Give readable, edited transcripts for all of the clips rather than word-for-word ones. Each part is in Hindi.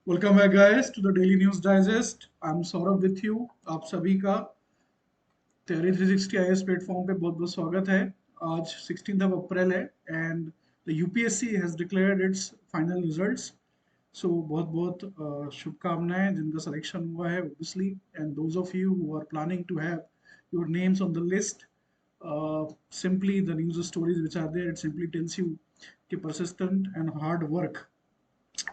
Welcome back guys to the daily news digest. I am Saurabh with you. आप सभी का तैयारी 360 आईएएस प्लेटफॉर्म पे बहुत बहुत स्वागत है। आज 16th ऑफ अप्रैल है and the UPSC has declared its final results. So बहुत बहुत शुभकामनाएं जिनका सिलेक्शन हुआ है obviously, and those of you who are planning to have your names on the list. Simply the news stories which are there, it simply tells you कि persistent and hard work,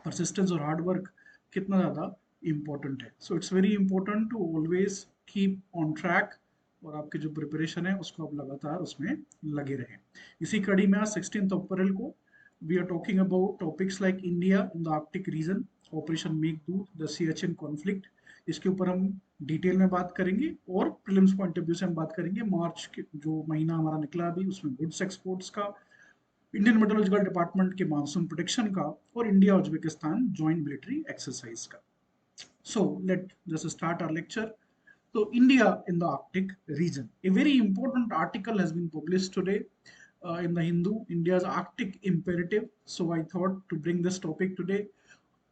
persistence और हार्ड वर्क कितना ज़्यादा इम्पोर्टेंट है। So it's very important to always keep on track और आपकी जो प्रिपरेशन है उसको आप लगातार उसमें लगे रहें। इसी कड़ी में आज 16 अप्रैल को we are talking about topics like India in the Arctic region, operation Meghdoot, the Siachen conflict. इसके ऊपर हम डिटेल में बात करेंगे और प्रीलिम्स पॉइंट ऑफ व्यू से हम बात करेंगे मार्च के जो महीना हमारा निकला अभी उसमें गुड्स एक्सपोर्ट्स का, इंडियन मेट्रोलॉजिकल डिपार्टमेंट के मानसून प्रोटेक्शन का और India Uzbekistan joint military exercise का। So let just start our lecture. So India in the Arctic region. A very important article has been published today in the Hindu, India's Arctic imperative. So I thought to bring this topic today.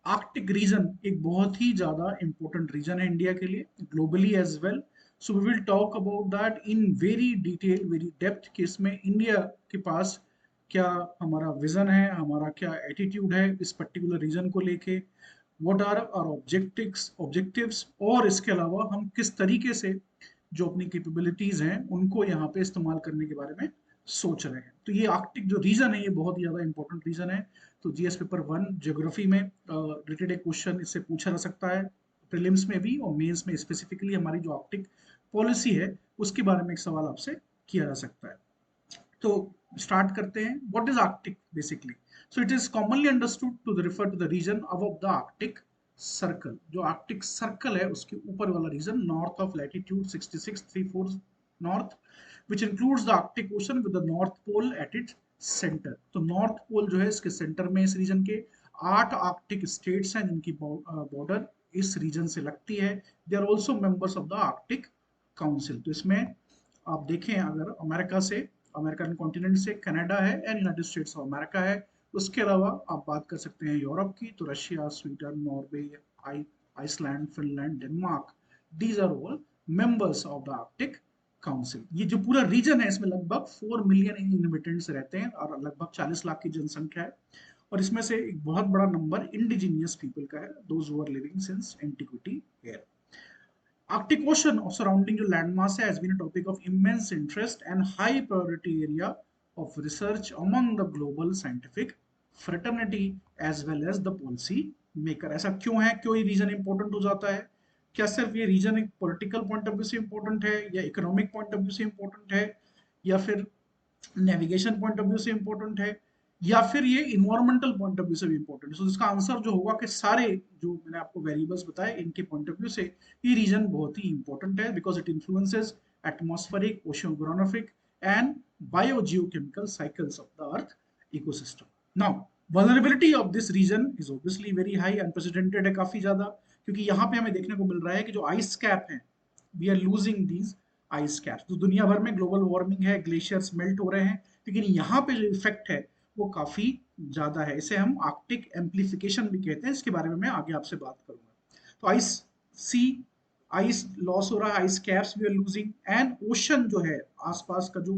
Arctic region एक बहुत ही ज्यादा इंपॉर्टेंट रीजन है इंडिया के लिए, globally as well. So we will talk about that in very detail, very depth कि इसमें इंडिया के पास क्या हमारा विजन है, हमारा क्या एटीट्यूड है इस पर्टिकुलर रीजन को लेके, व्हाट आर आवर ऑब्जेक्टिव्स, और इसके अलावा हम किस तरीके से जो अपनी कैपेबिलिटीज हैं उनको यहाँ पे इस्तेमाल करने के बारे में सोच रहे हैं। तो ये आर्कटिक जो रीजन है ये बहुत ही ज्यादा इंपॉर्टेंट रीजन है। तो जीएस पेपर 1 ज्योग्राफी में रिलेटेड एक क्वेश्चन इससे पूछा जा सकता है, प्रीलिम्स में भी और मेंस में स्पेसिफिकली हमारी जो आर्कटिक पॉलिसी है उसके बारे में एक सवाल आपसे किया जा सकता है। तो स्टार्ट करते हैं। What is Arctic basically? So it is commonly understood to refer to the region above the Arctic circle. जो आर्कटिक सर्कल है उसके ऊपर वाला region north of latitude 6634 north, which includes the Arctic Ocean with the North Pole at its center। तो नॉर्थ पोल जो है इसके सेंटर में इस रीजन के 8 आर्कटिक स्टेट्स हैं जिनकी बॉर्डर इस रीजन से लगती है। They are also members of the Arctic council. तो इसमें आप देखें अगर अमेरिका से, अमेरिकन कॉन्टिनेंट से कनाडा है and United States of America है। उसके अलावा आप बात कर सकते हैं यूरोप की, तो Russia, Sweden, Norway, Iceland, Finland, Denmark, these are all members of the Arctic council. ये जो पूरा रीजन है इसमें लगभग 4 मिलियन इनहेबिटेंट्स रहते हैं और लगभग 40 लाख की जनसंख्या है, और इसमें से एक बहुत बड़ा नंबर इंडिजीनियस पीपल का है, those who are living since antiquity here. Arctic Ocean or surrounding the landmass has been a topic of immense interest and high priority area of research among the global scientific fraternity as well as the policy maker। ऐसा क्यों है, क्यों ये रीजन इंपॉर्टेंट हो जाता है? क्या सिर्फ ये रीजन एक पॉलिटिकल पॉइंट ऑफ व्यू से इंपॉर्टेंट है या इकोनॉमिक पॉइंट ऑफ व्यू से इंपॉर्टेंट है या फिर नेविगेशन पॉइंट ऑफ व्यू से इंपॉर्टेंट है या फिर ये इन्वायरमेंटल पॉइंट ऑफ व्यू से भी इंपॉर्टेंट है? सो इसका आंसर जो होगा कि सारे जो मैंने आपको वेरिएबल्स बताए इनके पॉइंट ऑफ व्यू से ये रीजन बहुत ही इंपॉर्टेंट है, because it influences atmospheric, oceanographic and biogeochemical cycles of the earth ecosystem. Now vulnerability of this region is obviously very high, unprecedented है काफी ज्यादा, क्योंकि यहाँ पे हमें देखने को मिल रहा है कि जो आइस कैप है, we are losing these ice caps. तो दुनिया भर में ग्लोबल वार्मिंग है, ग्लेशियर्स मेल्ट हो रहे हैं, लेकिन यहाँ पे जो इफेक्ट है वो काफी ज्यादा है। इसे हम आर्कटिक एम्प्लीफिकेशन भी कहते हैं, इसके बारे में मैं आगे आपसे बात करूंगा। तो आइस सी, आइस लॉस हो रहा है, ice caps we are losing, and ocean जो है आसपास का जो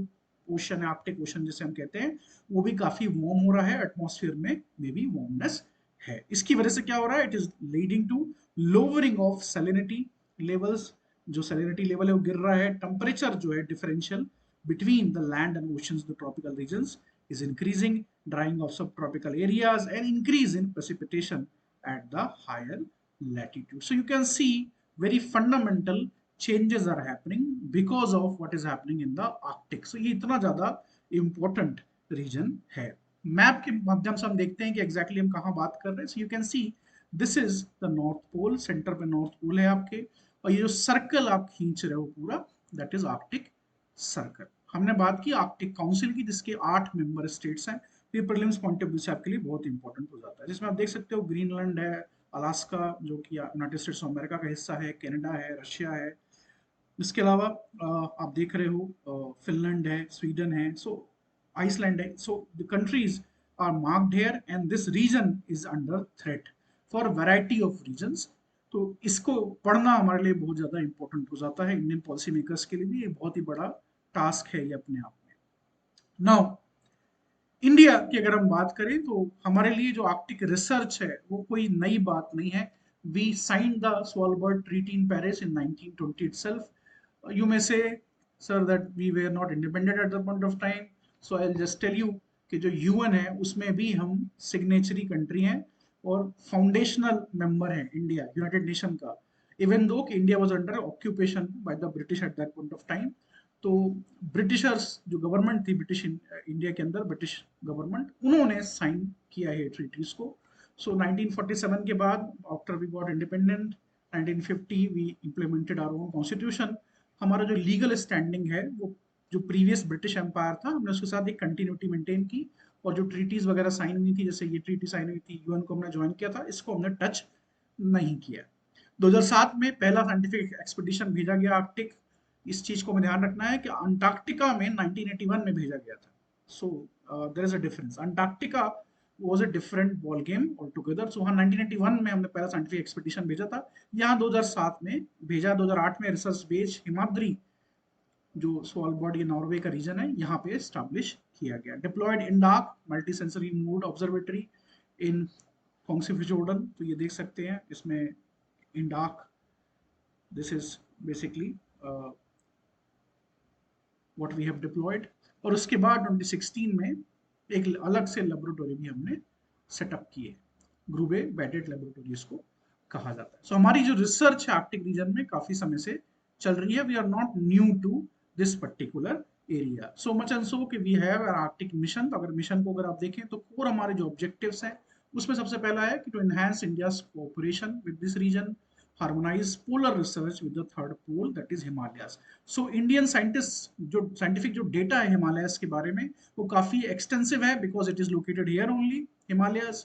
ओशन है, आर्कटिक ओशन जिसे हम कहते हैं, वो भी काफी वार्म हो रहा है, एटमॉस्फेयर में भी वार्मनेस है। इसकी वजह से क्या हो रहा है? It is leading to lowering of salinity levels. जो सैलिनिटी लेवल है वो गिर रहा है। टेम्परेचर जो है differential between the land and oceans, the tropical regions is increasing, drying of subtropical areas and increase in precipitation at the higher latitude। So you can see very fundamental changes are happening because of what is happening in the Arctic। So ये इतना ज्यादा important region है। मैप के माध्यम से हम देखते हैं कि एग्जैक्टली हम कहाँ बात कर रहे हैं। So you can see this is the North Pole, centre पे नॉर्थ पोल है आपके, और ये जो सर्कल आप खींच रहे हो पूरा, दैट इज आर्कटिक सर्कल। हमने बात की आर्कटिक काउंसिल की जिसके 8 मेंबर स्टेट्स हैं। ये प्रीलिम्स पॉइंट ऑफ व्यू से आपके लिए बहुत इंपॉर्टेंट हो जाता है, जिसमें आप देख सकते हो ग्रीनलैंड है, अलास्का जो कि यूनाइटेड स्टेट्स ऑफ अमेरिका का हिस्सा है, कनाडा है, रशिया है। इसके अलावा आप देख रहे हो फिनलैंड है, स्वीडन है, सो आइसलैंड है। So the countries are marked here and this region is under threat. For variety of reasons. तो इसको पढ़ना हमारे लिए बहुत ज़्यादा इंपॉर्टेंट हो जाता है, इंडियन पॉलिसी मेकर्स के लिए भी ये बहुत ही बड़ा टास्क है ये अपने आप में। नाउ इंडिया की अगर हम बात करें तो हमारे लिए जो आर्कटिक रिसर्च है वो कोई नई बात नहीं है। We signed the Svalbard treaty in Paris in 1920 itself. You may say sir that we were not independent at the point of time, so I'll just tell you कि जो यूएन है उसमें भी हम सिग्नेचरी कंट्री हैं और फाउंडेशनल मेंबर है इंडिया यूनाइटेड नेशन का, इवन दो कि India was under occupation by the British at that point of time. तो ब्रिटिशर्स जो गवर्नमेंट थी ब्रिटिश इंडिया के अंदर, ब्रिटिश गवर्नमेंट, उन्होंने साइन किया है ट्रीटीज को। सो 1947 के बाद after we got independent 1950 we implemented our own constitution. हमारा जो लीगल स्टैंडिंग है वो जो प्रीवियस ब्रिटिश एम्पायर था हमने उसके साथ एक कंटिन्यूटी मेंटेन की, और जो ट्रीटीज वगैरह साइन हुई थी, जैसे ये ट्रीटी साइन हुई थी यूएन को हमने ज्वाइन किया था, इसको हमने टच नहीं किया। 2007 में पहला साइंटिफिक एक्सपीडिशन भेजा गया आर्कटिक। इस चीज को हमें ध्यान रखना है कि अंटार्कटिका में 1981 में भेजा गया था। So there is a difference, Antarctica was a different ball game altogether. So हाँ 1981 में हमने पहला साइंटिफिक एक्सपीडिशन भेजा था, यहाँ 2007 में भेजा। 2008 में रिसर्च बेस हिमाद्री जो स्वालबर्ड ये नॉर्वे का रीजन है यहाँ पे स्टैब्लिश किया गया। Deployed IndARC multi sensory mode observatory in Kongsfjorden, तो ये देख सकते हैं इसमें IndARC, this is basically what we have deployed. और उसके बाद 2016 में एक अलग से लेबोरेटरी भी हमने सेटअप की है, ग्रुबे बैडेड लेबोरेटरी इसको कहा जाता है। सो हमारी जो रिसर्च है आर्कटिक रीजन में काफी समय से चल रही है। We are not new to this particular area, so much and so कि we have an Arctic mission. तो अगर मिशन को अगर आप देखें तो कोर हमारे जो ऑब्जेक्टिव्स हैं उसमें सबसे पहला है कि to enhance India's cooperation with this region, harmonize polar research with the third pole that is Himalayas. So Indian scientists जो scientific जो data है Himalayas के बारे में वो काफी extensive है because it is located here only Himalayas.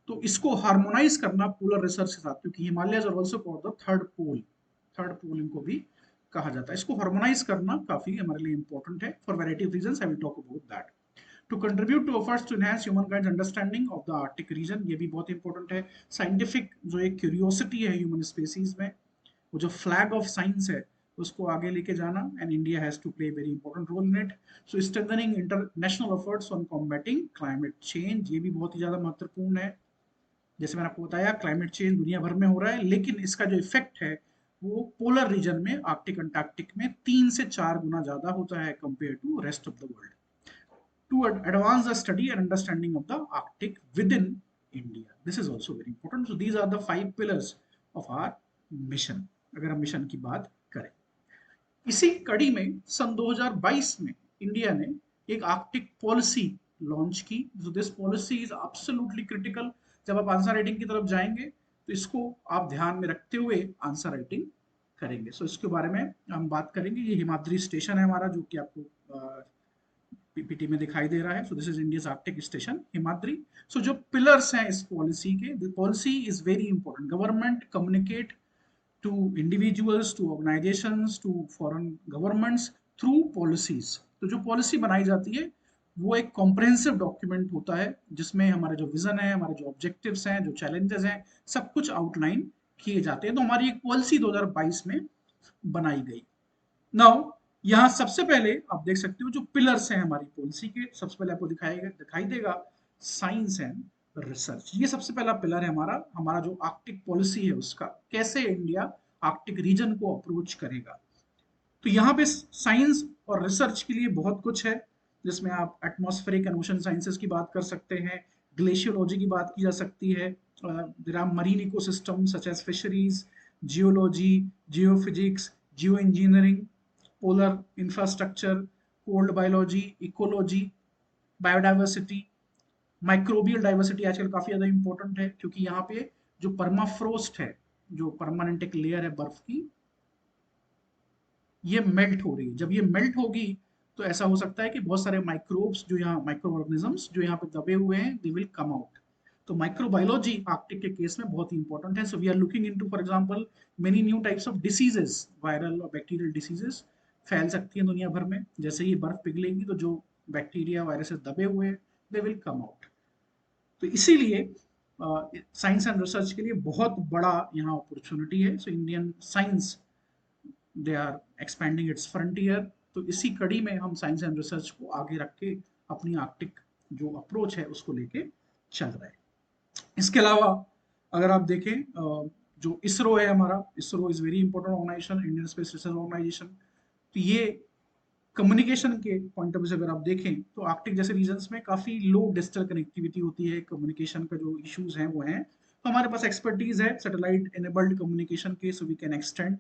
तो इसको हार्मोनाइज करना पोलर रिसर्च के साथ, क्योंकि Himalayas are also called the third pole इनको भी कहा जाता है। इसको हार्मोनाइज करना काफी हमारे लिए इंपॉर्टेंट है for variety of reasons, I will talk about that. To contribute to efforts to enhance humankind understanding of the Arctic region, ये भी बहुत इंपॉर्टेंट है। साइंटिफिक जो एक क्यूरियोसिटी है ह्यूमन स्पीसीज में, वो जो फ्लैग ऑफ साइंस है उसको आगे लेके जाना, and India has to play very important role in it. So strengthening international efforts on combating climate change, ये भी बहुत ही ज्यादा महत्वपूर्ण है। जैसे मैंने आपको बताया क्लाइमेट चेंज दुनिया भर में हो रहा है, लेकिन इसका जो इफेक्ट है वो पोलर रीजन में आर्कटिक अंटार्कटिक में 3 से 4 गुना ज्यादा होता है compare to rest of the world. To advance the study and understanding of the Arctic within India. This is also very important. So these are the 5 pillars of our mission. अगर हम मिशन की बात करें, इसी कड़ी में सन 2022 में इंडिया ने एक आर्कटिक पॉलिसी लॉन्च की। So this policy is absolutely critical. जब आप आंसर राइटिंग की तरफ जाएंगे तो इसको आप ध्यान में रखते हुए आंसर राइटिंग करेंगे। सो इसके बारे में हम बात करेंगे। ये हिमाद्री स्टेशन है हमारा, जो कि आपको पीपीटी में दिखाई दे रहा है। So this is India's Arctic station Himadri. So जो पिलर्स हैं इस पॉलिसी के, the policy is very important. Government communicate to individuals, to organisations, to foreign governments through policies. तो जो पॉलिसी बनाई जाती है वो एक कॉम्प्रहेंसिव डॉक्यूमेंट होता है जिसमें हमारे जो विजन है, हमारे जो ऑब्जेक्टिव्स हैं, जो चैलेंजेस हैं, सब कुछ आउटलाइन किए जाते हैं। तो हमारी एक पॉलिसी 2022 में बनाई गई। नाउ यहाँ सबसे पहले आप देख सकते हो जो पिलर्स हैं हमारी पॉलिसी के, सबसे पहले आपको दिखाई देगा साइंस एंड रिसर्च। ये सबसे पहला पिलर है हमारा, हमारा जो आर्कटिक पॉलिसी है उसका, कैसे इंडिया आर्कटिक रीजन को अप्रोच करेगा। तो यहाँ पे साइंस और रिसर्च के लिए बहुत कुछ है, जिसमें आप एटमॉस्फेरिक एंड ओशन साइंसेस की बात कर सकते हैं, ग्लेशियोलॉजी की बात की जा सकती है, there are marine ecosystem such as fisheries, geology, geophysics, geo engineering, polar infrastructure, cold biology, ecology, biodiversity, microbial diversity आजकल काफी ज्यादा इंपॉर्टेंट है, क्योंकि यहाँ पे जो परमाफ्रोस्ट है, जो परमानेंट एक लेयर है बर्फ की, ये मेल्ट हो रही है। जब ये मेल्ट होगी तो ऐसा हो सकता है कि बहुत सारे माइक्रोब्स जो यहाँ माइक्रो ऑर्गेनिजम्स जो यहाँ पे दबे हुए हैं, दे विल कम आउट। तो माइक्रोबायोलॉजी आर्कटिक के केस में बहुत ही इंपॉर्टेंट है। So we are looking into for example many new types of diseases, viral और बैक्टीरियल डिसीजेस फैल सकती हैं दुनिया भर में। जैसे ही बर्फ पिघलेगी तो जो बैक्टीरिया वायरसेस दबे हुए हैं, दे विल कम आउट। तो इसीलिए साइंस एंड रिसर्च के लिए बहुत बड़ा यहाँ अपॉर्चुनिटी है। So Indian science, they are expanding its frontier. तो इसी कड़ी में हम साइंस एंड रिसर्च को आगे रख के अपनी आर्कटिक जो अप्रोच है उसको लेके चल रहे हैं। इसके अलावा अगर आप देखें जो इसरो है हमारा, ISRO is very important organization, Indian space research organization. तो ये कम्युनिकेशन के पॉइंट ऑफ व्यू से अगर आप देखें तो आर्कटिक जैसे रीजन्स में काफी लो डिजिटल कनेक्टिविटी होती है, कम्युनिकेशन का जो इश्यूज हैं वो हैं। तो हमारे पास एक्सपर्टीज है सैटेलाइट एनेबल्ड कम्युनिकेशन के, so we can extend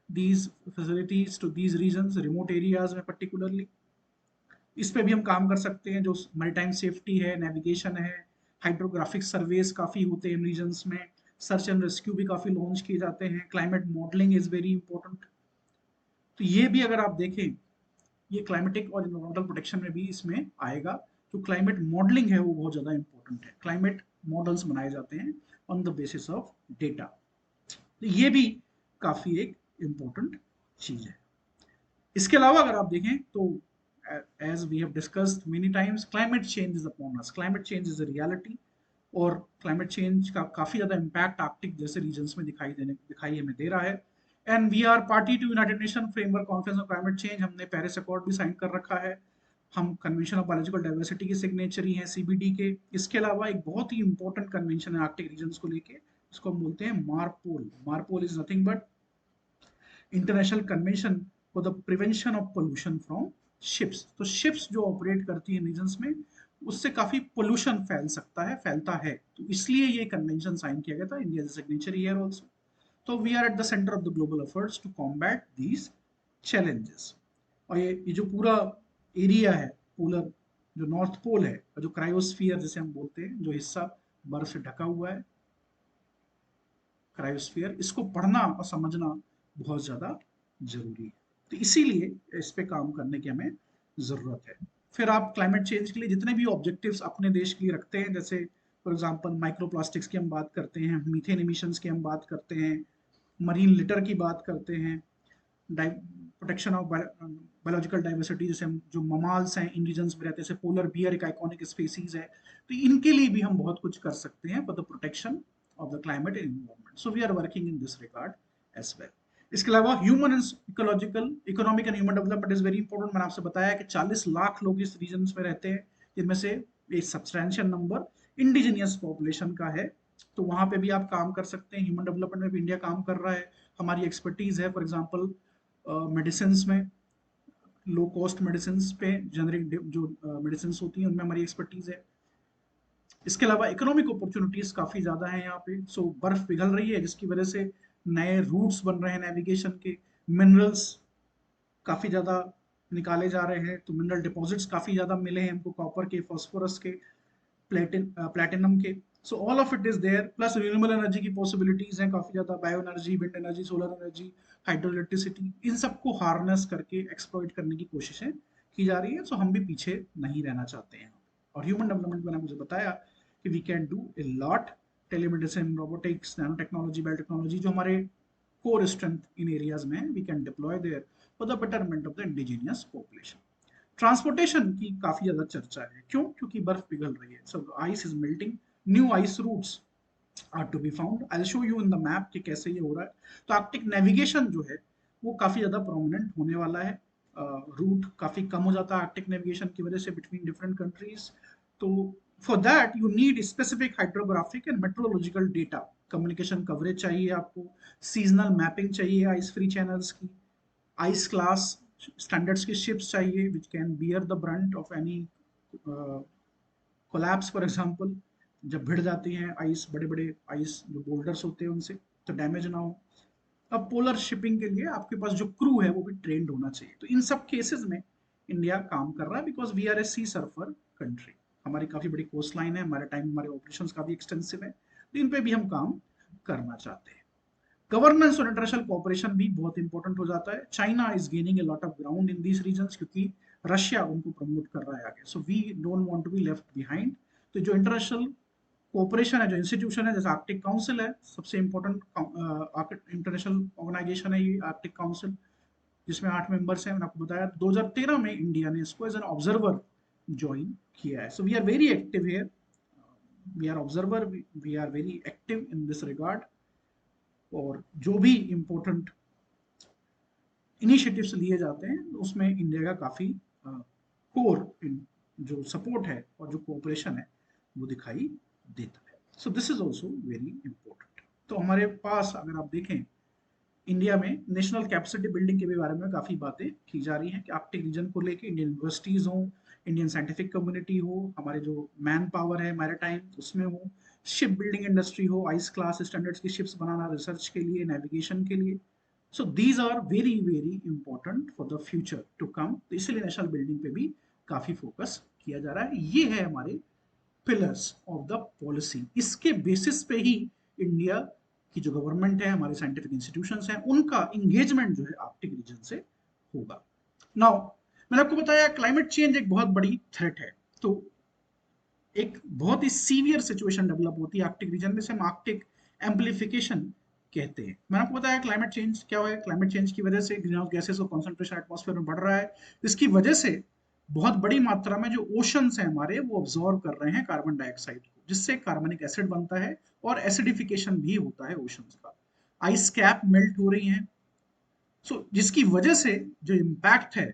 these facilities to these regions, remote areas में particularly। इस पे भी हम काम कर सकते हैं। जो मैरीटाइम सेफ्टी है, नेविगेशन है, हाइड्रोग्राफिक सर्वेस काफी होते हैं इन रीजन्स में, सर्च एंड रेस्क्यू भी काफी लॉन्च किए जाते हैं, climate modelling is very important. तो ये भी अगर आप देखें, ये क्लाइमेटिक और इन्वायरमेंटल प्रोटेक्शन में भी इसमें आएगा। जो क्लाइमेट मॉडलिंग है वो बहुत ज्यादा इंपॉर्टेंट है। क्लाइमेट मॉडल्स बनाए जाते हैं on the basis of data. तो ये भी काफी एक इंपॉर्टेंट चीज है। इसके अलावा अगर आप देखें तो as we have discussed many times, climate change is upon us, climate change is a reality. और क्लाइमेट चेंज का काफी ज्यादा इम्पैक्ट आर्कटिक जैसे रीजन्स में दिखाई हमें दे रहा है। And we are party to United Nation framework conference on climate change, हमने पेरिस अकॉर्ड भी साइन कर रखा है। हम कन्वेंशन ऑफ बायोलॉजिकल डाइवर्सिटी के सिग्नेचरी हैं, सीबीडी के। इसके अलावा एक बहुत ही इंपॉर्टेंट कन्वेंशन है आर्कटिक रीजन्स को लेके, इसको हम बोलते हैं MARPOL. MARPOL is nothing but international convention for the prevention of pollution from ships. तो शिप्स जो ऑपरेट करती है रीजन्स में, उससे काफी पोल्यूशन फैलता है। तो इसलिए ये कन्वेंशन साइन किया गया था, India is signatory here also. तो we are at the centre of the global efforts to combat these challenges. और ये जो पूरा एरिया है पोलर, जो नॉर्थ पोल है, और जो क्रायोस्फीयर जिसे हम बोलते हैं, जो हिस्सा बर्फ से ढका हुआ है, क्रायोस्फीयर, इसको पढ़ना और समझना बहुत ज्यादा जरूरी है। तो इसीलिए इस पे काम करने की हमें जरूरत है। फिर आप क्लाइमेट चेंज के लिए जितने भी ऑब्जेक्टिव्स अपने देश के लिए रखते हैं, जैसे फॉर एग्जांपल माइक्रोप्लास्टिक्स की हम बात करते हैं, मीथेन इमिशंस की हम बात करते हैं, मरीन लिटर की बात करते हैं, प्रोटेक्शन ऑफ बायोलॉजिकल डाइवर्सिटी, जैसे जो ममाल्स हैं इन रीजन्स में रहते हैं, जैसे पोलर बियर एक आइकॉनिक स्पीसीज है। तो इनके लिए भी हम बहुत कुछ कर सकते हैं for the protection of the climate and environment. So we are working in this regard as well. इसके अलावा human and ecological economic and human development is very important. मैंने आपसे बताया कि 40 लाख लोग इस रीजन में रहते हैं, जिनमें से एक सब्सटैंशियल नंबर इंडिजिनियस पॉपुलेशन का है। तो वहां पे भी आप काम कर सकते हैं। ह्यूमन डेवलपमेंट में भी इंडिया काम कर रहा है। हमारी एक्सपर्टीज है फॉर एग्जांपल मेडिसिन में, लो कॉस्ट मेडिसिन पे, जेनरिक जो मेडिसिन होती हैं उनमें हमारी एक्सपर्टीज है। इसके अलावा इकोनॉमिक अपॉर्चुनिटीज काफी ज्यादा है यहाँ पे। सो बर्फ पिघल रही है जिसकी वजह से नए रूट्स बन रहे हैं नेविगेशन के, मिनरल्स काफी ज्यादा निकाले जा रहे हैं। तो मिनरल डिपॉजिट्स काफी ज्यादा मिले हैं हमको, कॉपर के, फास्फोरस के, प्लेटिनम के। So all of it is there. Plus renewable energy की पॉसिबिलिटीज हैं काफी ज्यादा, bio energy, wind energy, solar energy, hydro electricity, इन सबको हार्नेस करके एक्सप्लॉइट करने की कोशिशें की जा रही है। सो हम भी पीछे नहीं रहना चाहते हैं। और ह्यूमन डेवलपमेंट मैंने मुझे बताया कि we can do a lot, telemedicine, robotics, nano technology, biotechnology, जो हमारे कोर स्ट्रेंथ इन एरियाज में we can deploy there for the betterment of the indigenous population. Transportation की काफी ज्यादा चर्चा है। क्यों? क्योंकि बर्फ पिघल रही है। So ice is melting, new ice routes are to be found. I will show you in the map कि कैसे ये हो रहा है। तो आर्कटिक नेविगेशन जो है वो काफी ज्यादा प्रोमिनेंट होने वाला है। रूट काफी कम हो जाता है आर्कटिक नेविगेशन की वजह से बिटवीन डिफरेंट कंट्रीज। तो for that you need specific hydrographic and metrological data. Communication coverage चाहिए आपको, सीजनल मैपिंग चाहिए आइस फ्री चैनल्स की, आइस क्लास स्टैंडर्ड्स की शिप्स चाहिए which can bear the brunt of any collapse. For example, जब भिड़ जाती हैं आइस, बड़े बड़े आइस जो बोल्डर्स होते हैं उनसे, तो डैमेज ना हो। अब पोलर शिपिंग के लिए आपके पास जो क्रू है वो भी ट्रेंड होना चाहिए। तो इन सब केसेस में इंडिया काम कर रहा है, because we are a sea surfer country. हमारी काफी बड़ी कोस्ट लाइन है, हमारे टाइम हमारे ऑपरेशंस काफी एक्सटेंसिव है। तो इन पे भी हम काम करना चाहते हैं। गवर्नेंस और इंटरनेशनल कोऑपरेशन भी बहुत इंपॉर्टेंट हो जाता है। China is gaining a lot of ground in these regions, क्योंकि रशिया उनको प्रमोट कर रहा है आगे। So we don't want to be left behind. तो जो इंटरनेशनल कोऑपरेशन है, जो इंस्टीट्यूशन है, जैसे आर्कटिक काउंसिल है, सबसे इंपॉर्टेंट इंटरनेशनल ऑर्गेनाइजेशन है ये आर्कटिक काउंसिल, जिसमें 8 मेंबर्स हैं। मैंने आपको बताया 2013 में इंडिया ने इसको एज एन ऑब्जर्वर ज्वाइन किया है। So we are very active here. We are observer, we are very active in this regard, और जो भी इम्पोर्टेंट इनिशिएटिव्स लिए जाते हैं उसमें इंडिया का काफी कोर जो सपोर्ट है और जो कोऑपरेशन है वो दिखाई देता है। So this is also very important. तो हमारे पास अगर आप देखें, इंडिया में नेशनल कैपेसिटी बिल्डिंग के भी बारे में काफी बातें की जा रही हैं कि आर्कटिक रीजन को लेके इंडियन यूनिवर्सिटीज हो, इंडियन साइंटिफिक कम्युनिटी हो, हमारे जो मैन पावर है मैरीटाइम उसमें हो, शिप बिल्डिंग इंडस्ट्री हो, आइस क्लास स्टैंडर्ड्स की शिप्स बनाना रिसर्च के लिए, नेविगेशन के लिए। So these are very very important for the future to come. तो इसलिए नेशनल बिल्डिंग पे भी काफी फोकस किया जा रहा है। ये है हमारे पिलर्स ऑफ द पॉलिसी। इसके बेसिस पे ही इंडिया की जो गवर्नमेंट है, हमारे साइंटिफिक इंस्टीट्यूशंस हैं, उनका इंगेजमेंट जो है आर्कटिक रीजन से होगा। नाउ मैंने आपको बताया क्लाइमेट चेंज एक बहुत बड़ी थ्रेट है। तो एक बहुत ही सीवियर सिचुएशन डेवलप होती है आर्कटिक रीजन में, से हम आर्कटिक एम्प्लीफिकेशन कहते हैं। मैंने आपको बताया क्लाइमेट चेंज क्या है। क्लाइमेट चेंज की वजह से ग्रीन हाउस गैसेस का कॉन्सेंट्रेशन एटमॉस्फेयर में बढ़ रहा है। इसकी वजह से बहुत बड़ी मात्रा में जो ओशंस हैं हमारे, वो ऑब्जॉर्व कर रहे हैं कार्बन डाइऑक्साइड को, जिससे कार्बनिक एसिड बनता है और एसिडिफिकेशन भी होता है ओशंस का। आइस कैप मेल्ट हो रही हैं। सो जिसकी वजह से जो इम्पैक्ट है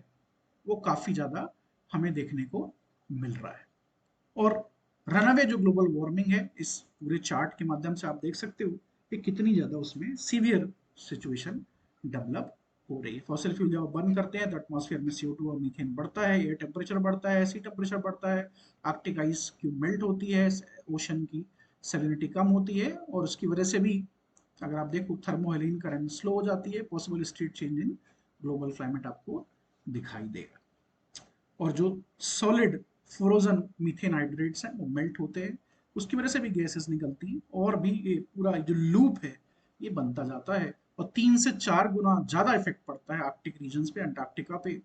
वो काफी ज्यादा हमें देखने को मिल रहा है। और रनअवे जो ग्लोबल वार्मिंग है, इस पूरे चार्ट के माध्यम से आप देख सकते हो कि कितनी ज्यादा उसमें सीवियर सिचुएशन डेवलप हो रही है। फॉसिल फ्यूल जब बर्न करते हैं तो एटमॉस्फेयर में CO2 और मीथेन बढ़ता है, एयर टेम्परेचर बढ़ता है, सी टेम्परेचर बढ़ता है, आर्कटिक आइस क्यूब मेल्ट होती है, ओशन की सैलिनिटी कम होती है, और उसकी वजह से भी अगर आप देखो थर्मोहेलिन करंट स्लो हो जाती है। Possible state change in global climate आपको दिखाई देगा। और जो सॉलिड फ्रोजन मीथेन हाइड्रेट्स हैं वो मेल्ट होते हैं, उसकी वजह से भी गैसेस निकलती हैं, और भी ये पूरा जो लूप है ये बनता जाता है। और 3 से 4 गुना ज्यादा इफेक्ट पड़ता है आर्कटिक रीजन पे, अंटार्कटिका पे,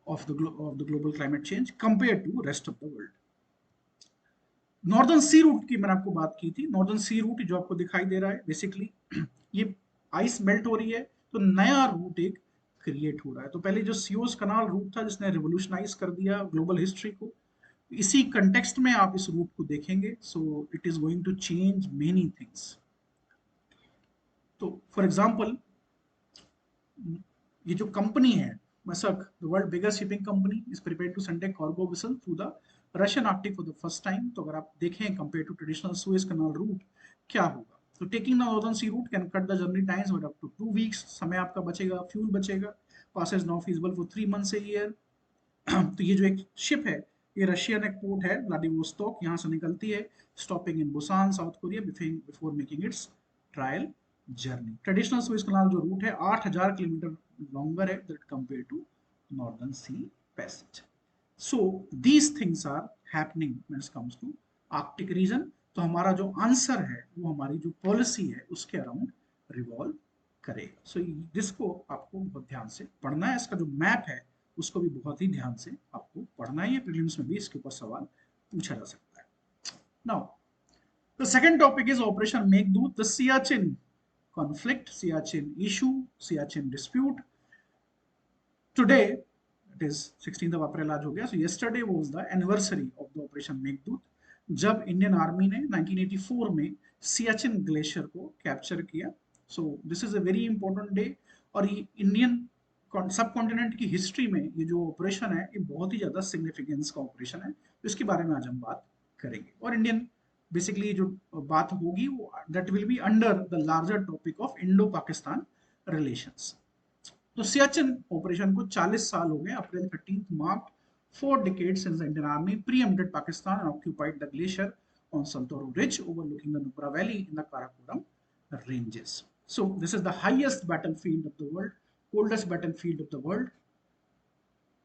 of the global climate change compare to rest of the world. Northern sea route की मैंने आपको बात की थी। नॉर्दर्न सी रूट जो आपको दिखाई दे रहा है, बेसिकली ये आइस मेल्ट हो रही है तो नया रूट एक क्रिएट हो रहा है। तो पहले जो सियोज कनाल रूट था जिसने रिवोल्यूशनाइज कर दिया ग्लोबल हिस्ट्री को, इसी कंटेक्स्ट में आप इस रूट को देखेंगे। So it is going to change many things. तो फॉर एग्जांपल, ये जो कंपनी है Maersk, the world biggest shipping company, is prepare to send a cargo vessel through the Russian Arctic for the first time. तो अगर आप देखें compare to traditional Suez canal route, क्या होगा? तो taking the northern sea route can cut the journey times by up to 2 weeks. समय आपका बचेगा, फ्यूल बचेगा। Passage now feasible for 3 months a year. तो ये जो एक शिप है, ये रशियन एक पोर्ट है व्लादिवोस्तोक, यहाँ से निकलती है, stopping in Busan South Korea before making its trial journey. Traditional Suez canal जो रूट है 8,000 किलोमीटर लॉन्गर है that compare to northern sea passage. So these things are happening when it comes to Arctic region. तो हमारा जो आंसर है वो हमारी जो पॉलिसी है उसके अराउंड रिवॉल्व करेगा। सो जिसको आपको बहुत ध्यान से पढ़ना है, इसका जो मैप है उसको भी बहुत ही ध्यान से आपको पढ़ना है। ये प्रीलिम्स में भी इसके ऊपर सवाल पूछा जा सकता है। Now the second topic is operation Meghdoot, the Siachen conflict, Siachen issue, Siachen dispute. Today, it is 16th of April आज हो गया. So yesterday was the anniversary of the Operation Meghdoot, जब इंडियन आर्मी ने 1984 में सियाचिन ग्लेशियर को कैप्चर किया. So this is a very important day. और ये इंडियन सब कॉन्टिनेंट की हिस्ट्री में ये जो ऑपरेशन है ये बहुत ही ज्यादा सिग्निफिकेंस का ऑपरेशन है. तो इसके बारे में आज हम बात करेंगे. और इंडियन बेसिकली जो बात होगी वो that will be under the larger topic of Indo Pakistan relations. तो सियाचिन ऑपरेशन को 40 साल हो गए. अप्रैल 13 marked 4 decades since the Indian Army preempted Pakistan and occupied the glacier on Santoro Ridge overlooking the Nubra Valley in the Karakoram ranges. So this is the highest battlefield of the world, coldest battlefield of the world.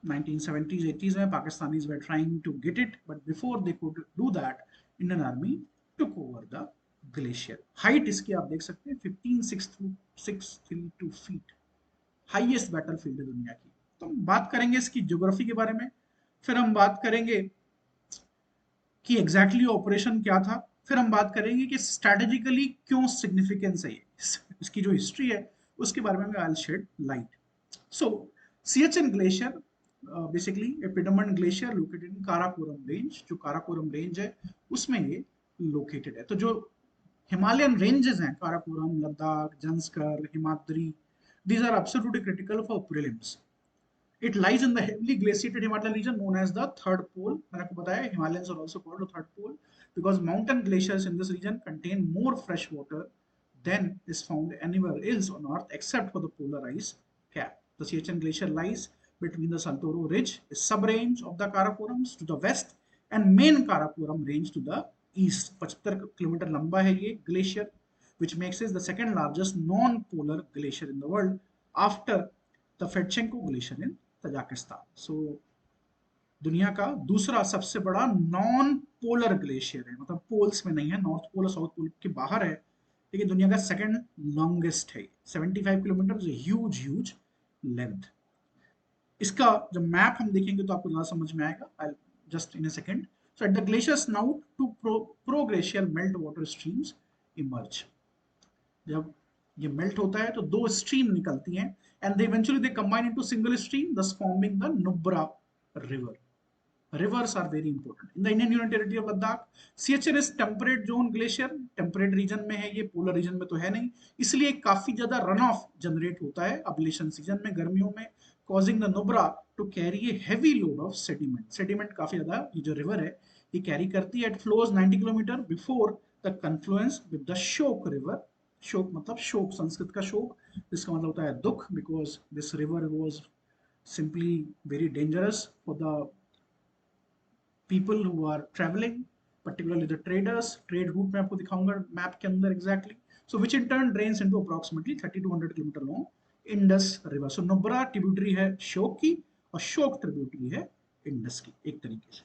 1970s 80s में Pakistanis were trying to get it, but before they could do that, Indian Army took over the glacier. Height इसकी आप देख सकते हैं 15,632 feet. हाईएस्ट बैटलफील्ड है दुनिया की. तो हम बात करेंगे इसकी ज्योग्राफी के बारे में, फिर हम बात करेंगे कि एग्जैक्टली ऑपरेशन क्या था, फिर हम बात करेंगे कि स्ट्रेटेजिकली क्यों सिग्निफिकेंस है इसकी जो हिस्ट्री है उसके बारे में I will shed light. So Siachen glacier basically a piedmont glacier located in Karakoram range. जो काराकोरम रेंज है उसमें ये लोकेटेड है। तो जो हिमालयन रेंजेस हैं, Karakoram, Ladakh, Zanskar, Himadri, these are absolutely critical for prelims. It lies in the heavily glaciated Himalayan region known as the third pole. मैंने आपको बताया Himalayas are also called the third pole because mountain glaciers in this region contain more fresh water than is found anywhere else on Earth except for the polar ice cap. The Siachen Glacier lies between the Saltoro Ridge, a sub-range of the Karakorams to the west, and main Karakoram range to the east. 75 kilometre लंबा है ये glacier, which makes it the second largest non-polar glacier in the world after the Fedchenko Glacier in Tajikistan. So दुनिया का दूसरा सबसे बड़ा नॉन पोलर ग्लेशियर है, मतलब पोल्स में नहीं है, नॉर्थ पोल और साउथ पोल के बाहर है, लेकिन दुनिया का सेकंड लॉन्गेस्ट है। 75 किलोमीटर, ह्यूज ह्यूज लेंथ। इसका जब मैप हम देखेंगे तो आपको ज्यादा समझ में आएगा। I just in a second. So at the glacier snout to proglacial melt water streams emerge. जब ये मेल्ट होता है तो दो स्ट्रीम निकलती हैं and they eventually they combine into single stream, thus forming the Nubra river. Rivers are very important in the Indian Union Territory of Ladakh. Siachen is temperate zone glacier, temperate region में है ये, polar region में तो है नहीं, इसलिए काफी ज्यादा रन ऑफ जनरेट होता है अब्लेशन सीजन में, गर्मियों में, causing the Nubra to carry a heavy load of sediment. Sediment काफी ज्यादा ये जो river है ये कैरी करती है। It flows 90 kilometre before the confluence with the Shok river. शोक मतलब शोक, संस्कृत का शोक, जिसका मतलब होता है दुख, because this river was simply very dangerous for the people who are travelling, particularly the traders. Trade route में आपको दिखाऊंगा मैप के अंदर exactly. So which in turn drains into approximately 30 to 100 kilometre long Indus river. So Nubra tributary है शोक की और शोक ट्रिब्यूटरी है इंडस की, एक तरीके से।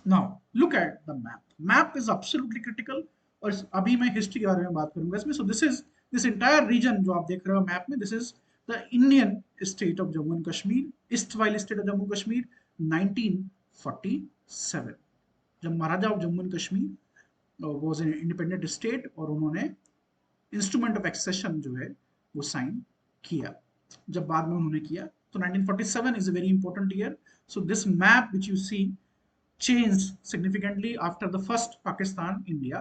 Now look at the map. Map is absolutely critical, और अभी मैं हिस्ट्री के बारे में बात करूंगा इसमें। सो दिस इंटायर रीजन जो आप देख रहे हो मैप में, this is the Indian state of Jammu and Kashmir, erstwhile state of Jammu Kashmir, 1947, जब Maharaja of Jammu and Kashmir was an independent state और उन्होंने इंस्ट्रूमेंट ऑफ एक्सेशन जो है वो साइन किया। जब बाद में उन्होंने किया तो 1947 is a very important year. So this map which you see changed significantly after the first Pakistan India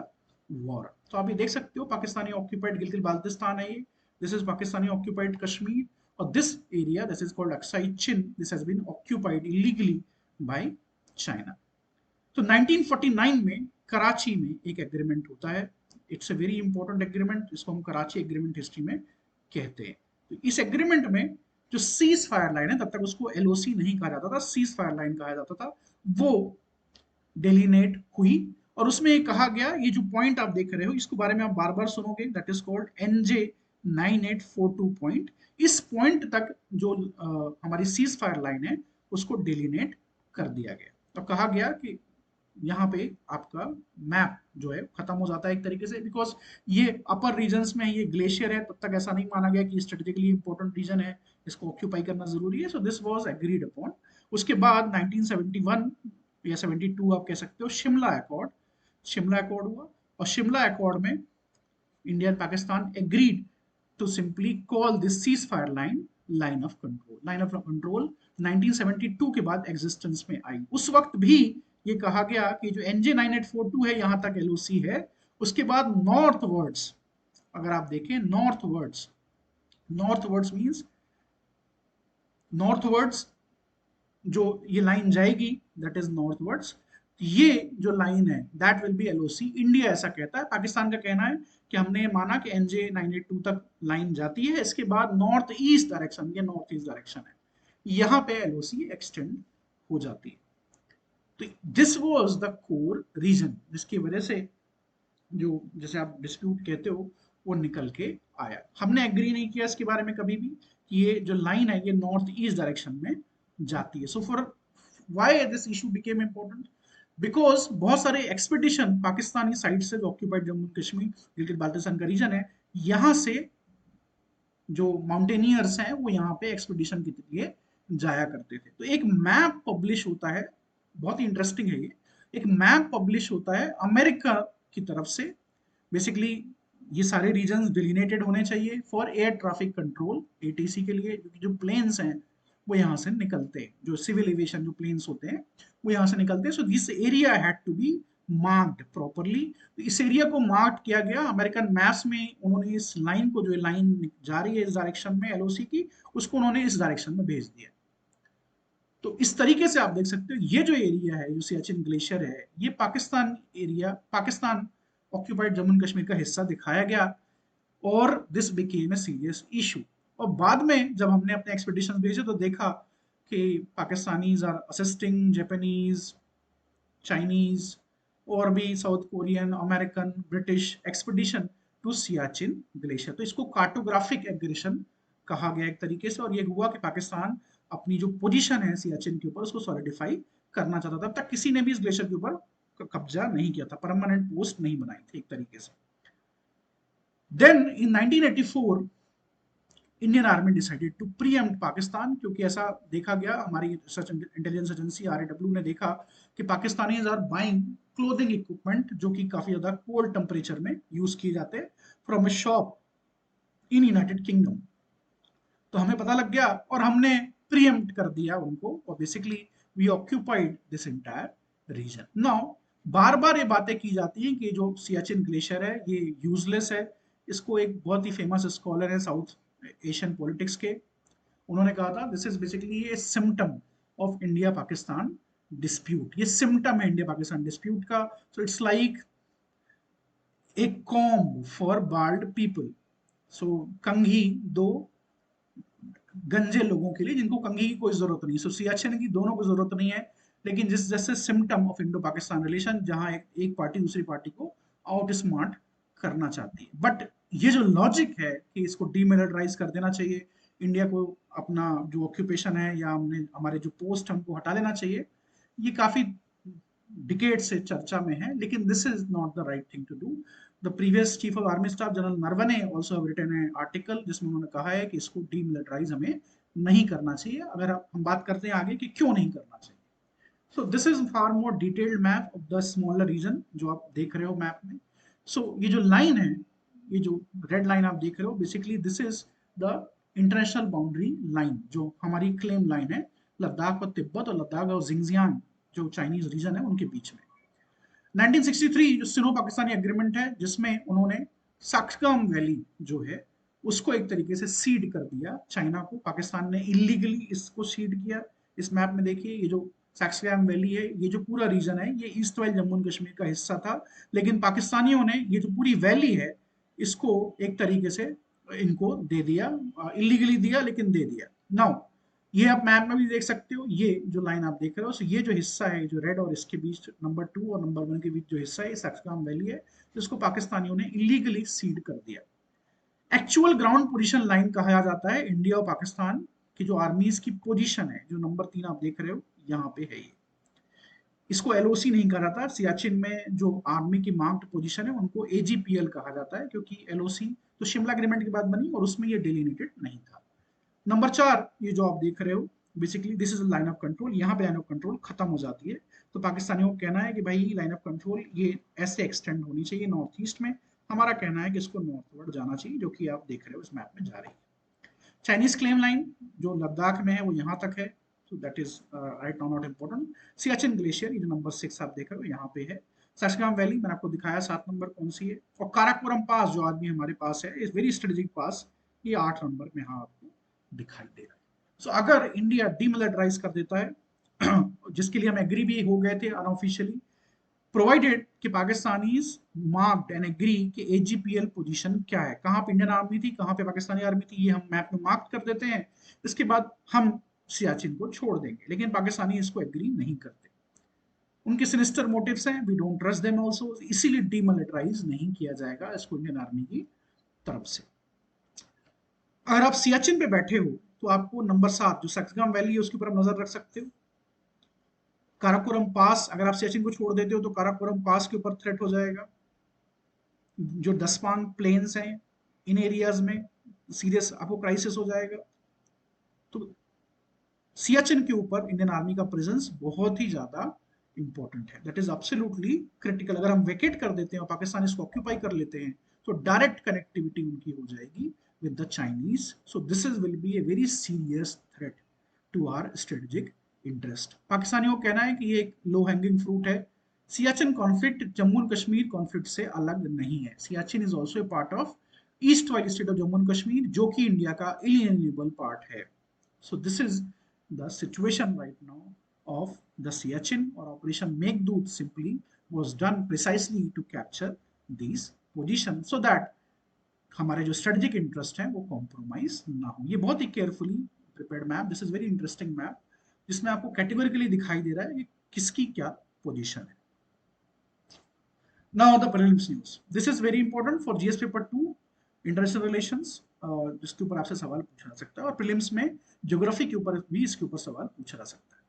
war. तो आप ये देख सकते हो पाकिस्तानी ऑक्यूपाइड गिलगित बाल्टिस्तान है ये, this is Pakistani occupied Kashmir, और this area this is called Aksai Chin, this has been occupied illegally by China. तो 1949 में कराची में एक एग्रीमेंट होता है, it's a very important agreement, इसको हम कराची एग्रीमेंट हिस्ट्री में कहते हैं। तो इस एग्रीमेंट में जो सीज फायर लाइन है, तब तक उसको एलओसी नहीं कहा जाता था, सीज फायर लाइन कहा जाता था, वो डेलीनेट हुई, और उसमें कहा गया, ये जो पॉइंट आप देख रहे हो इसके बारे में आप बार बार सुनोगे, that is called NJ 9842 point. इस पॉइंट तक जो हमारी सीज फायर लाइन है उसको डेलीनेट कर दिया गया। तो कहा गया कि यहाँ पे आपका मैप जो है खत्म हो जाता है एक तरीके से, बिकॉज ये अपर रीजन्स में ये ग्लेशियर है, तब तक ऐसा नहीं माना गया कि स्ट्रेटेजिकली इंपॉर्टेंट रीजन है, इसको ऑक्यूपाई करना जरूरी है। So this was agreed upon. उसके बाद 1971 या 72 आप कह सकते हो, शिमला अकॉर्ड, शिमला अकॉर्ड हुआ, और शिमला अकॉर्ड में India and Pakistan agreed to simply call this cease fire line line of control. Line of control 1972 के बाद एग्जिस्टेंस में आई। उस वक्त भी ये कहा गया कि जो NJ 9842 है यहां तक LOC है, उसके बाद नॉर्थ वर्ड्स, अगर आप देखें north words means north words जो ये लाइन जाएगी दैट इज नॉर्थवर्ड्स, ये जो लाइन है that will be LOC। India ऐसा कहता है, पाकिस्तान का कहना है कि हमने माना कि NJ 982 तक लाइन जाती है, इसके बाद नॉर्थ ईस्ट डायरेक्शन, ये नॉर्थ ईस्ट डायरेक्शन है, यहाँ पे LOC एक्सटेंड हो जाती है। तो this was the core region जिसकी वजह से जो जैसे आप डिस्प्यूट कहते हो वो निकल के आया। हमने एग्री नहीं किया इसके बारे में कभी भी कि ये जो लाइन है ये नॉर्थ ईस्ट डायरेक्शन में जाती है। So for why this issue became important, because बहुत सारे एक्सपेडिशन पाकिस्तानी साइड से, जो ऑक्यूपाइड जम्मू कश्मीर गिलगित बाल्टिस्तान का रीजन है, यहाँ से जो माउंटेनियर्स हैं वो यहाँ पे एक्सपेडिशन के लिए जाया करते थे। तो एक मैप पब्लिश होता है, बहुत ही इंटरेस्टिंग है ये, एक मैप पब्लिश होता है अमेरिका की तरफ से। बेसिकली ये सारे रीजन्स डिलिनेटेड होने चाहिए for air traffic control, ATC के लिए, क्योंकि जो प्लेन्स हैं वो यहाँ से निकलते हैं, जो सिविल एविएशन जो प्लेन्स होते हैं वो यहाँ से निकलते हैं। So this area had to be marked properly. तो इस एरिया को मार्क किया गया अमेरिकन मैप्स में, उन्होंने इस लाइन को, जो लाइन जा रही है इस डायरेक्शन में एलओसी की, उसको उन्होंने इस डायरेक्शन में भेज दिया। तो इस तरीके से आप देख सकते हो ये जो एरिया है, जो सियाचिन ग्लेशियर है, ये Pakistan area, Pakistan occupied Jammu and Kashmir का हिस्सा दिखाया गया, और this became a serious issue. और बाद में जब हमने अपने एक्सपेडिशन भेजे तो देखा कि Pakistanis are assisting Japanese, Chinese और भी South Korean, American, British expedition to Siachen glacier. तो इसको कार्टोग्राफिक एग्रेशन कहा गया एक तरीके से, और ये हुआ कि पाकिस्तान अपनी जो पोजीशन है सियाचिन के ऊपर उसको सॉलिडिफाई करना चाहता था। तब तक किसी ने भी इस ग्लेशियर के ऊपर कब्जा नहीं किया था, परमानेंट पोस्ट नहीं बनाई थी एक तरीके से। Then in 1984 Indian army decided to preempt Pakistan, क्योंकि ऐसा देखा गया, हमारी रिसर्च इंटेलिजेंस एजेंसी आरएडब्ल्यू ने देखा कि Pakistanis are buying clothing equipment जो कि काफी ज्यादा कोल्ड टेम्परेचर में यूज किए जाते हैं from a shop in United kingdom. तो हमें पता लग गया और हमने प्रीएम्प्ट कर दिया उनको, और basically we occupied this entire region. Now बार बार ये बातें की जाती हैं कि जो सियाचिन ग्लेशियर है ये यूजलेस है। इसको एक बहुत ही फेमस स्कॉलर है साउथ एशियन पॉलिटिक्स के, उन्होंने कहा था this is basically a symptom of India Pakistan dispute. ये सिम्टम है इंडिया पाकिस्तान डिस्प्यूट का। So it's like a comb for bald people. So कंघी दो गंजे लोगों के लिए जिनको कंघी की कोई जरूरत नहीं। सो सियाचिन की दोनों को जरूरत नहीं है, लेकिन जिस जैसे symptom of Indo Pakistan relation, जहां एक पार्टी दूसरी पार्टी को आउट स्मार्ट करना चाहती है। बट ये जो लॉजिक है कि इसको डीमिलिटराइज कर देना चाहिए, इंडिया को अपना जो ऑक्यूपेशन है या हमने हमारे जो पोस्ट हमको हटा देना चाहिए, ये काफी डिकेड से चर्चा में है, लेकिन this is not the right thing to do. The previous chief of army staff general Naravane also have written an article जिसमें उन्होंने कहा है कि इसको डीमिलिटराइज हमें नहीं करना चाहिए। अगर हम बात करते हैं आगे कि क्यों नहीं करना चाहिए, so this is far more detailed map of the smaller region जो आप देख रहे हो मैप में। सो ये जो लाइन है, ये जो रेड लाइन आप देख रहे हो, basically this is the international boundary line, जो हमारी क्लेम लाइन है लद्दाख और तिब्बत, और लद्दाख और जिंगजियांग जो चाइनीज रीजन है उनके बीच में। 1963 जो सिनो पाकिस्तानी एग्रीमेंट है, जिसमें उन्होंने सक्सगाम वैली जो है उसको एक तरीके से सीड कर दिया चाइना को। पाकिस्तान ने इलीगली इसको सीड किया। इस मैप में देखिए, ये जो सक्सगाम वैली है, ये जो पूरा रीजन है, ये east while Jammu and Kashmir का हिस्सा था, लेकिन पाकिस्तानियों ने ये जो पूरी वैली है इसको एक तरीके से इनको दे दिया, इलीगली दिया लेकिन दे दिया। नाउ ये आप मैप में भी देख सकते हो, ये जो लाइन आप देख रहे हो, so ये जो हिस्सा है जो रेड और इसके बीच नंबर 2 और नंबर 1 के बीच जो हिस्सा है सक्सगाम वैली है, जिसको पाकिस्तानियों ने इलीगली सीड कर दिया। एक्चुअल ग्राउंड पोजीशन लाइन कहा जाता है इंडिया और पाकिस्तान की जो आर्मीज की पोजीशन है, जो नंबर 3 आप देख रहे हो यहाँ पे है ये। इसको एलओसी नहीं कहा जाता। सियाचिन में जो आर्मी की मार्क्ड पोजीशन है उनको एजीपीएल कहा जाता है, क्योंकि एलओसी तो शिमला एग्रीमेंट के बाद बनी और उसमें ये डिलिमिटेड नहीं था। नंबर 4 ये जो आप देख रहे हो, basically this is line of control. यहाँ पे लाइन ऑफ कंट्रोल खत्म हो जाती है, तो पाकिस्तानियों का कहना है कि भाई लाइन ऑफ कंट्रोल ये ऐसे एक्सटेंड होनी चाहिए नॉर्थ ईस्ट में। हमारा कहना है कि इसको नॉर्थवर्ड जाना चाहिए, जो कि आप देख रहे हो इस मैप में जा रही है। चाइनीज क्लेम लाइन जो लद्दाख में है वो यहाँ तक है, so that is right now not important. Siachen glacier ये जो नंबर 6 आप देख रहे हो यहाँ पे है। सक्सगाम वैली मैंने आपको दिखाया 7 नंबर कौन सी है, और काराकोरम पास जो आदमी हमारे पास है, इस वेरी स्ट्रेटेजिक पास, ये 8 नंबर में यहाँ आपको दिखाई दे रहा है। सो अगर इंडिया डीमिलिटराइज कर देता है जिसके लिए हम एग्री भी हो गए थे अनऑफिशियली, प्रोवाइडेड कि पाकिस्तानीज मार्क्ड एंड एग्री कि एजीपीएल पोजीशन क्या है, कहां पे इंडियन आर्मी थी, कहां पे पाकिस्तानी आर्मी थी, ये हम मैप में मार्क कर देते हैं। इसके बाद हम सियाचिन को छोड़ देंगे, लेकिन पाकिस्तानी इसको एग्री नहीं करते। उनके सिनिस्टर मोटिव्स हैं, we don't trust them also, इसीलिए डीमिलिटराइज नहीं किया जाएगा इसको इंडियन आर्मी की तरफ से। अगर आप सियाचिन पे बैठे हो तो आपको नंबर 7 जो सक्सगाम वैली है उसके ऊपर आप नजर रख सकते हो। काराकोरम पास, अगर आप सियाचिन को छोड़ देते हो तो काराकोरम पास के ऊपर थ्रेट हो जाएगा। जो दसपांग प्लेन्स हैं इन एरियाज में सीरियस आपको क्राइसिस हो जाएगा। तो सियाचिन के ऊपर इंडियन आर्मी का प्रेजेंस बहुत ही ज्यादा इंपॉर्टेंट है, दैट इज एब्सोल्युटली क्रिटिकल। अगर हम वेकेट कर देते हैं और पाकिस्तान इसको ऑक्यूपाई कर लेते हैं तो डायरेक्ट कनेक्टिविटी उनकी हो जाएगी with the Chinese. So this is will be a very serious threat to our strategic interest. पाकिस्तानियों को कहना है कि ये एक लो हैंगिंग फ्रूट है, Siachen conflict Jammu and Kashmir conflict से अलग नहीं है। Siachen is also a part of erstwhile state of Jammu and Kashmir, जो कि इंडिया का इनएलियनेबल पार्ट है। So this is the situation right now of the Siachen, और operation Meghdoot simply was done precisely to capture these positions so that हमारे जो स्ट्रेटेजिक इंटरेस्ट है वो कॉम्प्रोमाइज ना हो। ये बहुत ही carefully prepared map, this is very interesting map, जिसमें आपको कैटेगोरिकली दिखाई दे रहा है कि किसकी क्या पोजीशन है। Now the prelims news, this is very important for GS paper 2 international relations, जिसके ऊपर आपसे सवाल पूछा जा सकता है, और प्रीलिम्स में ज्योग्राफी के ऊपर भी इसके ऊपर सवाल पूछा जा सकता है।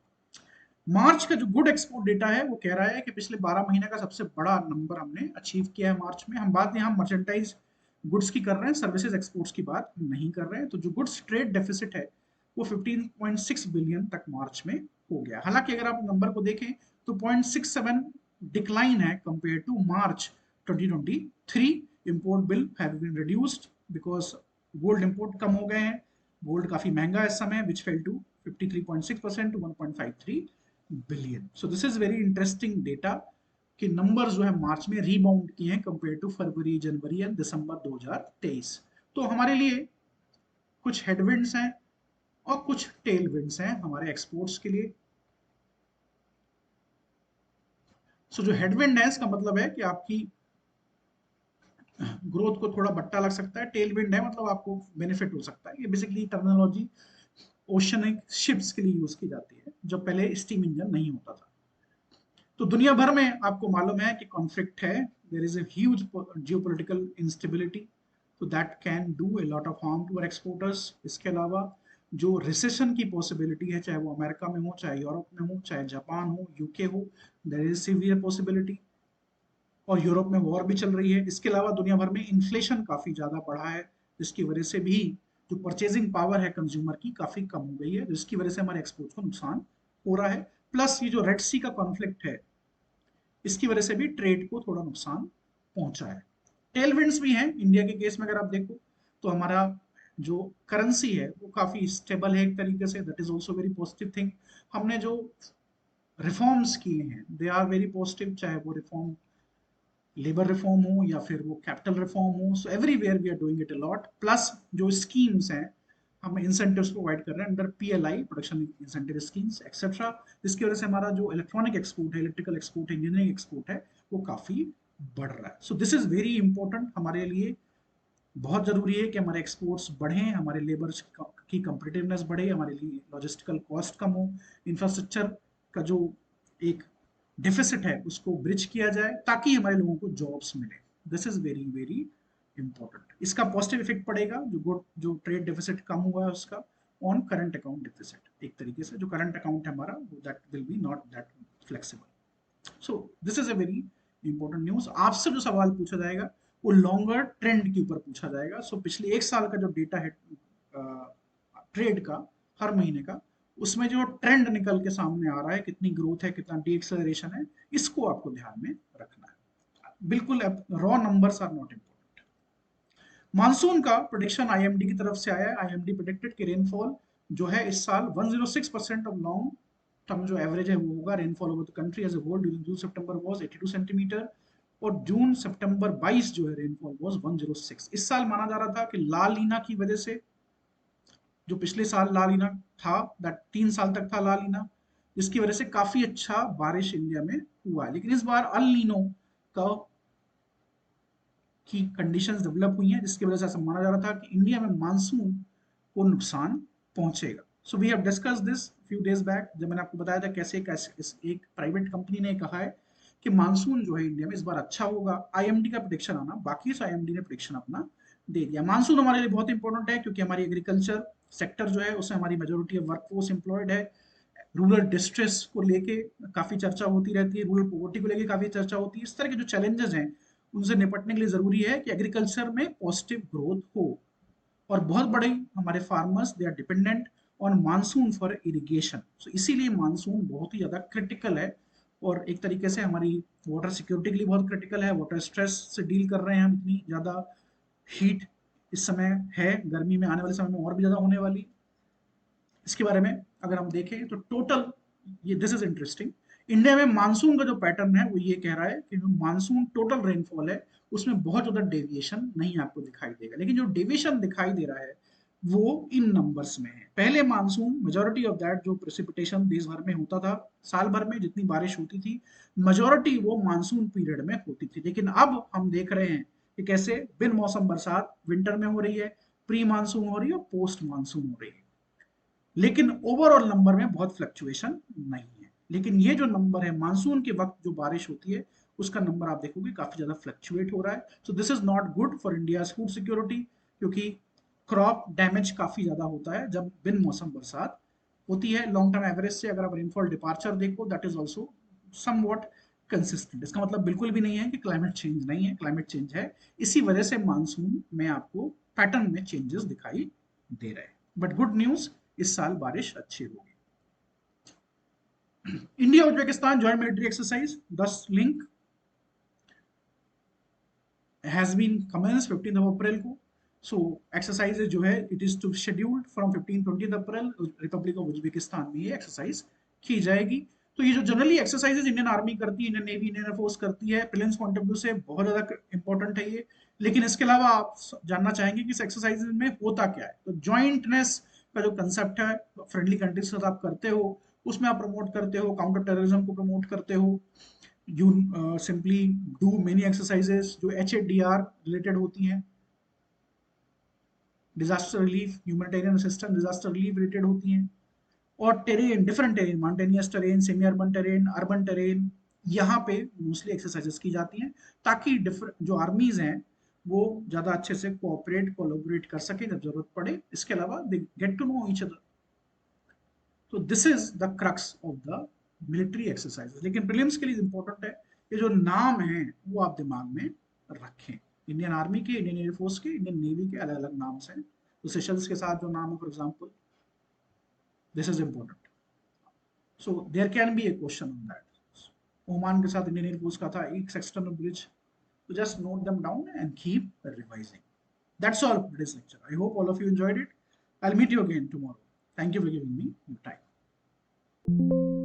मार्च का जो गुड एक्सपोर्ट डेटा है वो कह रहा है कि पिछले 12 महीने का सबसे बड़ा नंबर हमने अचीव किया है मार्च में। हम बात यहाँ मर्चेंटाइज गुड्स की कर रहे हैं, सर्विसेज एक्सपोर्ट्स की बात नहीं कर रहे हैं। तो जो गुड्स ट्रेड डेफिसिट है वो 15.6 बिलियन तक मार्च में हो गया। हालांकि अगर आप नंबर को देखें तो 0.67 डिक्लाइन है compare to March 2023। Import bill have been reduced because gold import कम हो गए हैं, गोल्ड काफी महंगा है इस समय, which fell to 53.6% to 1.53 billion. So this is very interesting data कि नंबर जो है मार्च में रीबाउंड किए हैं compare to February, January and December 2023। तो हमारे लिए कुछ हेडविंड्स हैं और कुछ टेलविंड्स हैं हमारे एक्सपोर्ट्स के लिए। सो जो हेडविंड है इसका मतलब है कि आपकी ग्रोथ को थोड़ा बट्टा लग सकता है, टेलविंड है मतलब आपको बेनिफिट हो सकता है। ये बेसिकली टर्मिनोलॉजी ओशनिक शिप्स के लिए यूज की जाती है, जब पहले स्टीम इंजन नहीं होता था। तो दुनिया भर में आपको मालूम है कि कॉन्फ्लिक्ट है, there is a huge geopolitical instability, तो that can do a lot of harm to our exporters. इसके अलावा जो रिसेशन की पॉसिबिलिटी है, चाहे वो अमेरिका में हो, चाहे यूरोप में हो, चाहे जापान हो, यूके हो, देयर इज सीवियर पॉसिबिलिटी। और यूरोप में वॉर भी चल रही है। इसके अलावा दुनिया भर में इन्फ्लेशन काफी ज्यादा बढ़ा है, जिसकी वजह से भी जो परचेजिंग पावर है कंज्यूमर की काफी कम हो गई है, जिसकी वजह से हमारे एक्सपोर्ट्स को नुकसान हो रहा है। प्लस ये जो रेड सी का कॉन्फ्लिक्ट है, इसकी वजह से भी ट्रेड को थोड़ा नुकसान पहुंचा है। टेलविंड्स भी हैं इंडिया के केस में, अगर आप देखो तो हमारा जो करेंसी है वो काफी स्टेबल है एक तरीके से, that is also very positive thing. हमने जो रिफॉर्म्स किए हैं दे आर वेरी पॉजिटिव, चाहे वो रिफॉर्म लेबर रिफॉर्म हो या फिर वो कैपिटल रिफॉर्म हो। So everywhere we are doing it a lot. Plus जो स्कीम्स हैं, हम इंसेंटिव्स प्रोवाइड कर रहे हैं under PLI, production incentive schemes etcetera, जिसकी वजह से हमारा जो इलेक्ट्रॉनिक एक्सपोर्ट है, इलेक्ट्रिकल एक्सपोर्ट है, इंजीनियरिंग एक्सपोर्ट है, वो काफी बढ़ रहा है। So this is very important हमारे लिए। बहुत जरूरी है कि हमारे एक्सपोर्ट्स बढ़ें, हमारे लेबर की कंपिटिटिवनेस बढ़े, हमारे लिए लॉजिस्टिकल कॉस्ट कम हो, इंफ्रास्ट्रक्चर का जो एक डिफिसिट है उसको ब्रिज किया जाए, ताकि हमारे लोगों को जॉब्स मिले। This is very very important. इसका पॉजिटिव इफेक्ट पड़ेगा, जो ट्रेड डिफिसिट कम हुआ है उसका, ऑन करंट अकाउंट डिफिसिट। एक तरीके से जो करंट अकाउंट है हमारा, that will be not that flexible. So this is a very important news. आपसे जो सवाल पूछा जाएगा वो लॉन्गर ट्रेंड के ऊपर पूछा जाएगा। सो पिछले एक साल का जो डेटा है ट्रेड का, हर महीने का, उसमें जो ट्रेंड निकल के सामने आ रहा है, कितनी ग्रोथ है, कितना डी एक्सेलरेशन है, इसको आपको ध्यान में रखना है। बिल्कुल raw numbers are not important. Monsoon का प्रोडिक्शन आईएमडी की तरफ से आया है। आईएमडी प्रोडिक्टेड कि रेनफॉल जो है इस साल 106% ऑफ लॉन्ग टर्म जो एवरेज है वो होगा। Rainfall over the country as a whole during June September was 82 centimetre, और जून सितंबर 22 जो है रेनफॉल वाज 106। इस साल माना जा रहा था कि ला लीना की वजह से, जो पिछले साल ला लीना था, दैट 3 साल तक था ला लीना, जिसकी वजह से काफी अच्छा बारिश इंडिया में हुआ है। लेकिन इस बार अल नीनो का की कंडीशंस डेवलप हुई हैं, जिसकी वजह से ऐसा माना जा रहा था कि इंडिया में मानसून को नुकसान पहुंचेगा। So we have discuss this few days back, जब मैंने आपको बताया था कैसे कैसे एक प्राइवेट कंपनी ने कहा है कि मानसून जो है इंडिया में इस बार अच्छा होगा। आईएमडी का प्रेडिक्शन आना बाकी, सो आईएमडी ने प्रेडिक्शन अपना दे दिया। मानसून हमारे लिए बहुत इंपॉर्टेंट है, क्योंकि हमारी एग्रीकल्चर सेक्टर जो है उसमें हमारी मेजोरिटी ऑफ वर्कफोर्स एम्प्लॉयड है। रूरल डिस्ट्रेस को लेके काफी चर्चा होती रहती है, रूरल पॉवर्टी को लेके काफी चर्चा होती है। इस तरह के जो चैलेंजेस हैं उनसे निपटने के लिए जरूरी है कि एग्रीकल्चर में पॉजिटिव ग्रोथ हो। और बहुत बड़े हमारे farmers they are dependent on monsoon for irrigation. So इसीलिए मानसून बहुत ही ज्यादा क्रिटिकल है, और एक तरीके से हमारी वाटर सिक्योरिटी के लिए बहुत क्रिटिकल है। वाटर स्ट्रेस से डील कर रहे हैं हम, इतनी ज्यादा हीट इस समय है, गर्मी में आने वाले समय में और भी ज्यादा होने वाली। इसके बारे में अगर हम देखें तो टोटल, ये दिस इज इंटरेस्टिंग, इंडिया में मानसून का जो पैटर्न है वो ये कह रहा है कि जो मानसून टोटल रेनफॉल है उसमें बहुत ज्यादा डेविएशन नहीं आपको दिखाई देगा, लेकिन जो डेविएशन दिखाई दे रहा है वो इन नंबर्स में है। पहले मानसून मेजोरिटी ऑफ दैट जो प्रेसिपिटेशन देश भर में होता था, साल भर में जितनी बारिश होती थी मेजोरिटी वो मानसून पीरियड में होती थी, लेकिन अब हम देख रहे हैं कि कैसे बिन मौसम बरसात विंटर में हो रही है, प्री मानसून हो रही है और पोस्ट मानसून हो रही है, लेकिन ओवरऑल नंबर में बहुत फ्लक्चुएशन नहीं है। लेकिन ये जो नंबर है मानसून के वक्त जो बारिश होती है उसका नंबर आप देखोगे काफी ज्यादा फ्लक्चुएट हो रहा है। So this is not good for India food security, क्योंकि क्रॉप डैमेज काफी ज्यादा होता है जब बिन मौसम बरसात होती है। लॉन्ग टर्म एवरेज से अगर आप रेनफॉल डिपार्चर देखो that is also somewhat consistent. इसका मतलब बिल्कुल भी नहीं है कि क्लाइमेट चेंज नहीं है, क्लाइमेट चेंज है। इसी वजह से मानसून में आपको पैटर्न में चेंजेस दिखाई दे रहे हैं, बट गुड न्यूज इस साल बारिश अच्छी होगी। India Uzbekistan joint military exercise 10 लिंक हैज बीन कमेंस 15 अप्रैल को। सो एक्सरसाइज जो है it is to scheduled from 15-20 April Republic of Uzbekistan में ये एक्सरसाइज की जाएगी। तो ये जो जनरली एक्सरसाइजेज इंडियन आर्मी करती है, इंडियन नेवी, इंडियन एयरफोर्स करती है, प्रिलिम्स पॉइंट ऑफ व्यू से बहुत ज्यादा इंपॉर्टेंट है ये। लेकिन इसके अलावा आप जानना चाहेंगे कि इस एक्सरसाइज में होता क्या है। तो ज्वाइंटनेस का जो कंसेप्ट है, फ्रेंडली कंट्रीज के साथ आप करते हो उसमें आप प्रमोट करते हो, काउंटर टेररिज्म को प्रमोट करते हो। you simply do many exercises जो HADR related होती हैं, disaster relief, humanitarian assistance, disaster relief related होती हैं। और terrain, different terrain, mountainous terrain, semi urban terrain, यहाँ पे मोस्टली एक्सरसाइजेस की जाती हैं ताकि डिफरेंट जो आर्मीज हैं वो ज़्यादा अच्छे से कोऑपरेट कोलोबरेट कर सके जब जरूरत पड़े। इसके अलावा they get to know each other. तो this is the crux of the military exercise. लेकिन प्रीलिम्स के लिए इंपॉर्टेंट है ये जो नाम है वो आप दिमाग में रखें। इंडियन आर्मी के, इंडियन एयरफोर्स के, इंडियन नेवी के अलग अलग नाम हैं। तो सेशल्स के साथ जो नाम है for example, this is important. So there can be a question on that. Oman के साथ इंडियन एयरफोर्स का था एक सेक्सटन ब्रिज। तो just note them down and keep revising. That's all for today's lecture. I hope all of you enjoyed it. I'll meet you again tomorrow. Thank you for giving me your time.